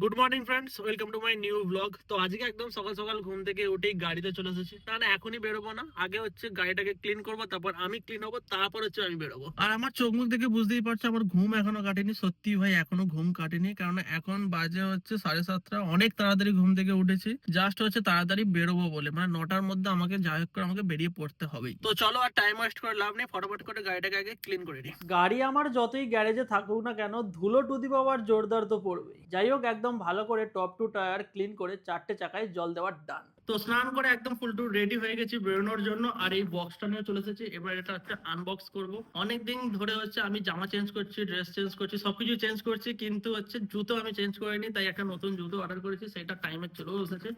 Good morning friends, welcome to my new blog. তো আজকে একদম সকাল সকাল ঘুম থেকে উঠেই গাড়িতে চলে এসেছি। না এখনই বেরোবো না, আগে হচ্ছে গাড়িটাকে ক্লিন করবো, তারপর আমি ক্লিন হবো, তারপর হচ্ছে আমি বেরোবো। আর আমার চোখ মুখ দেখে বুঝতেই পারছো আমার ঘুম এখনো কাটেনি। সত্যি ভাই এখনো ঘুম কাটেনি, কারণ এখন বাজে হচ্ছে 7:30। অনেক তাড়াতাড়ি ঘুম থেকে উঠেছি, জাস্ট হচ্ছে তাড়াতাড়ি বেরোবো বলে, মানে 9টার মধ্যে আমাকে যাই হোক করে আমাকে বেরিয়ে পড়তে হবেই। তো চলো, আর টাইম ওয়েস্ট করে লাভ নেই, ফটাফট করে গাড়িটাকে আগে ক্লিন করে নিই। গাড়ি আমার যতই গ্যারেজে থাকুক না কেন, ধুলো টুদি পাওয়ার জোরদার তো পড়বেই। যাই হোক, একদম ভালো করে টপ টু টায়ার ক্লিন করে চারটে চাকায় জল দেওয়ার ডান। তো স্নান করে একদম ফুল টু রেডি হয়ে গেছি বেরোনোর জন্য, আর এই বক্সটা নিয়ে চলে এসেছি। এবার এটা হচ্ছে আনবক্স করব। অনেকদিন ধরে হচ্ছে আমি জামা চেঞ্জ করছি, ড্রেস চেঞ্জ করছি, সবকিছু চেঞ্জ করছি, কিন্তু হচ্ছে জুতো আমি চেঞ্জ করিনি। তাই একটা নতুন জুতো অর্ডার করেছি, সেটা টাইমে চলেও এসেছে।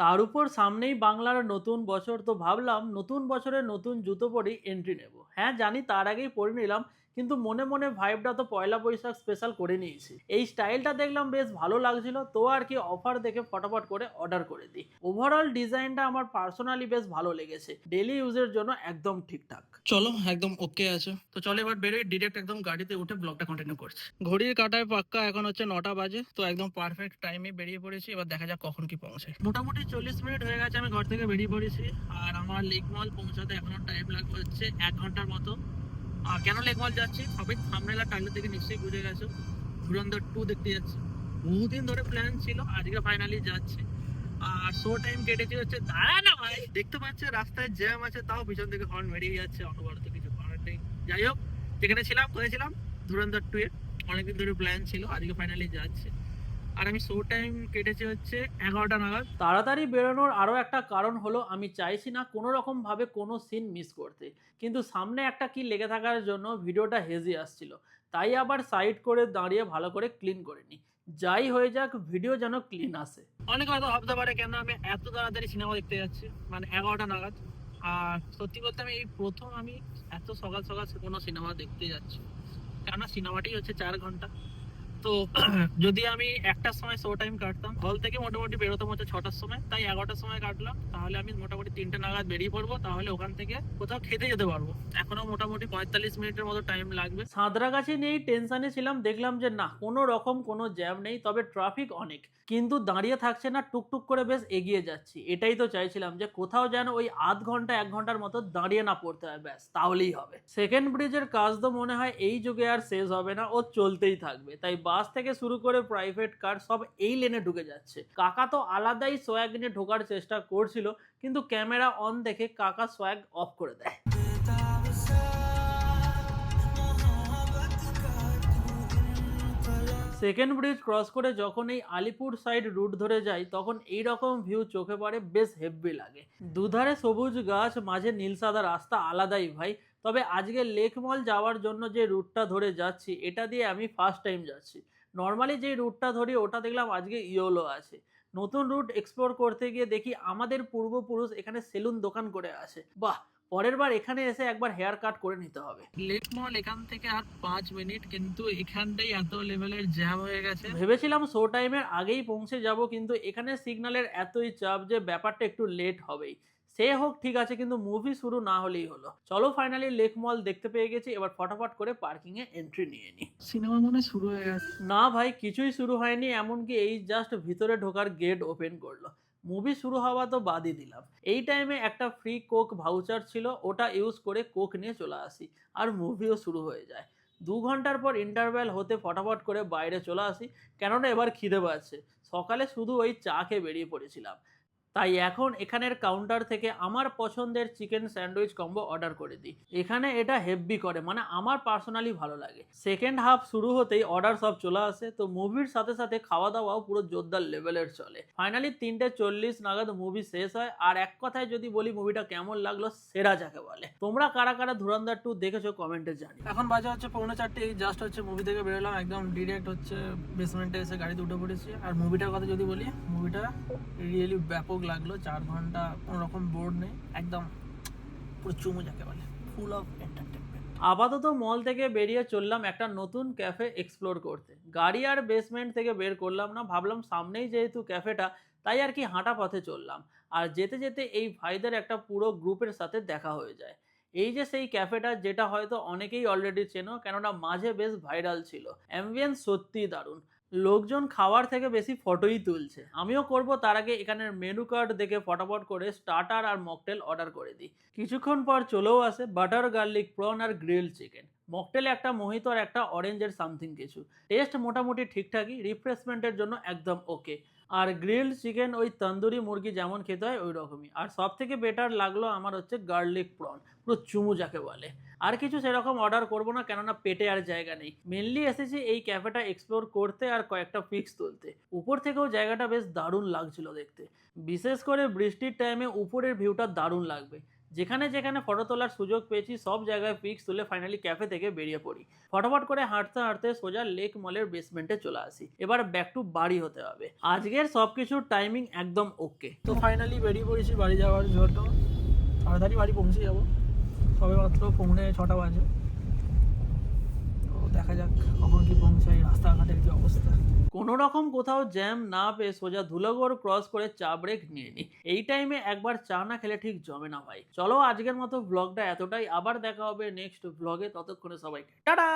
তার উপর সামনেই বাংলার নতুন বছর, তো ভাবলাম নতুন বছরে নতুন জুতো পরেই এন্ট্রি নেব। হ্যাঁ জানি তার আগেই পরে নিলাম, কিন্তু মনে মনে ভাইবটা তো পয়লা বৈশাখ স্পেশাল করে নিয়েছি। এই স্টাইলটা দেখলাম বেশ ভালো লাগছিল, তো আর কি অফার দেখে ফটাফট করে অর্ডার করে দিই। ওভারঅল ডিজাইনটা আমার পার্সোনালি বেশ ভালো লেগেছে, ডেলি ইউজের জন্য একদম ঠিকঠাক। চলো একদম ওকে আছে, তো চলো এবার বেরোই। ডিরেক্ট একদম গাড়িতে উঠে ব্লগটা কন্টিনিউ করছি। ঘড়ির কাঁটায় পাক্কা এখন হচ্ছে 9টা বাজে, তো একদম পারফেক্ট টাইমে বেরিয়ে পড়েছি। এবার দেখা যাক কখন কি পৌঁছায়। মোটামুটি 40 মিনিট হয়ে গেছে আমি ঘর থেকে বেরিয়ে পড়েছি, আর আমার লেক মল পৌঁছাতে এখনো টাইম লাগবে হচ্ছে 1 ঘন্টার মতো। আর কেন লেক মল যাচ্ছি সবাই থাম্বনেল আর টাইটেল থেকে নিশ্চয়ই বুঝে গেছো, ধুরন্ধর 2 দেখতে যাচ্ছি। বহুদিন ধরে প্ল্যান ছিল, আজকে ফাইনালি যাচ্ছি। আর শো টাইম কেটেছে হচ্ছে, দাঁড়া না ভাই, দেখতে পাচ্ছে রাস্তায় জ্যাম আছে, তাও পিছন থেকে হর্ন বেরিয়ে যাচ্ছে, অনবরত কিছু করার নেই। যাই হোক, যেখানে ছিলাম কোথায় ছিলাম, ধুরন্ধর 2 এর অনেকদিন ধরে প্ল্যান ছিল, আজকে ফাইনালি যাচ্ছে। আর আমি শো টাইম কেটেছে হচ্ছে 11টা নাগাদ। তাড়াতাড়ি বেরোনোর আরও একটা কারণ হলো আমি চাইছি না কোনো রকম ভাবে কোনো সিন মিস করতে, কিন্তু সামনে একটা কি লেগে থাকার জন্য ভিডিওটা হেজি আসছিল। তাই আবার সাইড করে দাঁড়িয়ে ভালো করে ক্লিন করে নিই। যাই হয়ে যাক, ভিডিও যেন ক্লিন আসে। অনেকে হয়তো ভাবতে পারে কেন আমি এত তাড়াতাড়ি সিনেমা দেখতে যাচ্ছি, মানে 11টা নাগাদ। আর সত্যি বলতে আমি এই প্রথম আমি এত সকাল সকাল কোনো সিনেমা দেখতে যাচ্ছি, কেননা সিনেমাটি হচ্ছে 4 ঘন্টা। তো যদি আমি 1টার সময় শো টাইম কাটতাম, হল থেকে মোটামুটি বেরোতাম হচ্ছে 6টার সময়, তাই 11টার সময় কাটলাম, তাহলে আমি মোটামুটি 3টে নাগাদ বেরিয়ে পড়বো, তাহলে ওখান থেকে কোথাও খেতে যেতে পারবো। এখনো মোটামুটি 45 মিনিটের মতো টাইম লাগবে। সাঁতরাগাছি নিয়েই টেনশনে ছিলাম, দেখলাম যে না কোনো রকম কোনো জ্যাম নেই, তবে ট্রাফিক অনেক, কিন্তু দাঁড়িয়ে থাকছে না, টুকটুক করে বেশ এগিয়ে যাচ্ছি। এটাই তো চাইছিলাম, যে কোথাও যেন ওই আধ ঘন্টা 1 ঘন্টার মতো দাঁড়িয়ে না পড়তে হয়, ব্যাস তাহলেই হবে। সেকেন্ড ব্রিজের কাজ তো মনে হয় এই যুগে আর শেষ হবে না, ও চলতেই থাকবে। তাই বাস থেকে শুরু করে প্রাইভেট কার সব এই লেনে ঢুকে যাচ্ছে। কাকা তো আলাদাই সোয়াগ নিয়ে ঢোকার চেষ্টা করছিল, কিন্তু ক্যামেরা অন দেখে কাকা সোয়াগ অফ করে দেয়। সেকেন্ড ব্রিজ ক্রস করে যখন এই আলিপুর সাইড রুট ধরে যাই, তখন এই রকম ভিউ চোখে পড়ে, বেশ হেভি লাগে। দুধারে সবুজ গাছ, মাঝে নীল সাদা রাস্তা, আলাদাই ভাই। তবে আজকে লেক মল যাওয়ার জন্য যে রুটটা ধরে যাচ্ছি, এটা দিয়ে আমি ফার্স্ট টাইম যাচ্ছি। নর্মালি যে রুটটা ধরি ওটা দেখলাম আজকে ইয়োলো আছে। নতুন রুট এক্সপ্লোর করতে গিয়ে দেখি আমাদের পূর্বপুরুষ এখানে সেলুন দোকান করে আসে। বাহ, পরের বার এখানে এসে একবার হেয়ার কাট করে নিতে হবে। লেক মল এখান থেকে আর 5 মিনিট, কিন্তু এখানটাই এত লেভেলের জ্যাম হয়ে গেছে। ভেবেছিলাম শো টাইমের আগেই পৌঁছে যাব, কিন্তু এখানে সিগন্যালের এতই চাপ যে ব্যাপারটা একটু লেট হবেই। সে হোক, ঠিক আছে, কিন্তু মুভি শুরু না হলেই হলো। চলো, ফাইনালি লেক মল দেখতে পেয়ে গেছি, এবার ফটাফট করে পার্কিং এ এন্ট্রি নিয়ে নিই। সিনেমা মনে হয় শুরু হয়ে গেছে। না ভাই, কিছুই শুরু হয়নি, এমনকি এই জাস্ট ভিতরে ঢোকার গেট ওপেন করলো। মুভি শুরু হওয়া তো বাদই দিলাম, এই টাইমে একটা ফ্রি কোক ভাউচার ছিল, ওটা ইউজ করে কোক নিয়ে চলে আসি, আর মুভিও শুরু হয়ে যায়। 2 ঘন্টার পর ইন্টারভ্যাল হতে ফটাফট করে বাইরে চলে আসি, কেননা এবার খিদে পাচ্ছে। সকালে শুধু ওই চা খেয়ে বেরিয়ে পড়েছিলাম, তাই এখন এখানের কাউন্টার থেকে আমার পছন্দের চিকেন স্যান্ডউইচ কম্বো অর্ডার করে দিই। এখানে এটা হেভি করে, মানে আমার পার্সোনালি ভালো লাগে। সেকেন্ড হাফ শুরু হতেই অর্ডার সব চলে আসে, তো মুভির সাথে সাথে খাওয়া দাওয়াও পুরো জোরদার লেভেলের চলে। ফাইনালি 3:40 নাগাদ মুভি শেষ হয়, আর এক কথায় যদি বলি মুভিটা কেমন লাগলো, সেরা যাকে বলে। তোমরা কারা কারা ধুরন্ধর 2 দেখেছো কমেন্টে জানি। এখন বাজে হচ্ছে 3:45, জাস্ট হচ্ছে মুভি থেকে বেরোলাম, একদম ডিরেক্ট হচ্ছে বেসমেন্টে এসে গাড়িতে উঠে পড়েছি। আর মুভিটার কথা যদি বলি, মুভিটা রিয়েলি ব্যাপক লাগলো। 4 ঘন্টা কোনো রকম বোর্ড নেই, একদম পুরো চুমু যাকে বলে, ফুল অফ এন্টারটেনমেন্ট। আপাতত মল থেকে বেরিয়ে চললাম একটা নতুন ক্যাফে এক্সপ্লোর করতে। গাড়ি আর বেসমেন্ট থেকে বের করলাম না, ভাবলাম সামনেই যেহেতু ক্যাফেটা, তাই আর কি হাঁটা পথে চললাম। আর যেতে যেতে এই ভাইদের একটা পুরো গ্রুপের সাথে দেখা হয়ে যায়। এই যে সেই ক্যাফেটা, যেটা হয়তো অনেকেই অলরেডি চেনো, কেননা মাঝে বেশ ভাইরাল ছিল। অ্যাম্বিয়েন্স সত্যিই দারুণ। লোকজন খাওয়ার থেকে বেশি ফটোই তুলছে। আমিও করব, তার আগে এখানের মেনু কার্ড দেখে ফটাফট করে স্টার্টার আর মকটেল অর্ডার করে দিই। কিছুক্ষণ পর চলেও আসে বাটার গার্লিক প্রন আর গ্রিল চিকেন। মকটেলে একটা মোহিতো আর একটা অরেঞ্জের সামথিং কিছু। টেস্ট মোটামুটি ঠিকঠাকই, রিফ্রেশমেন্টের জন্য একদম ওকে। আর গ্রিল চিকেন ওই তন্দুরি মুরগি যেমন খেতে হয় ওই রকমই। আর সব থেকে বেটার লাগলো আমার হচ্ছে গার্লিক প্রন, পুরো চুমু যাকে বলে। আর কিছু সেরকম অর্ডার করবো না, কেননা পেটে আর জায়গা নেই। মেনলি এসেছি এই ক্যাফেটা এক্সপ্লোর করতে আর কয়েকটা পিক্স তুলতে। উপর থেকেও জায়গাটা বেশ দারুণ লাগছিল দেখতে। বিশেষ করে বৃষ্টির টাইমে উপরের ভিউটা দারুণ লাগবে। যেখানে যেখানে ফটো তোলার সুযোগ পেয়েছি সব জায়গায় পিক্স তুলে ফাইনালি ক্যাফে থেকে বেরিয়ে পড়ি। ফটাফট করে হাঁটতে হাঁটতে সোজা লেক মলের বেসমেন্টে চলে আসি। এবার ব্যাক টু বাড়ি হতে হবে। আজকের সবকিছুর টাইমিং একদম ওকে। তো ফাইনালি বেরিয়ে পড়েছি বাড়ি যাওয়ার জন্য। তাড়াতাড়ি বাড়ি পৌঁছে যাবো, সবে মাত্র 6:45 বাজে। তো দেখা যাক কখন কি পৌঁছাই, রাস্তাঘাটের কি অবস্থা। কোনো রকম কোথাও জ্যাম না পেয়ে সোজা ধুলাগড় ক্রস করে চা ব্রেক নিয়ে নিই। এই টাইমে একবার চা না খেলে ঠিক জমে না ভাই। চলো আজকের মতো ব্লগটা এতটাই, আবার দেখা হবে নেক্সট ব্লগে। ততক্ষণে সবাইকে টাটা।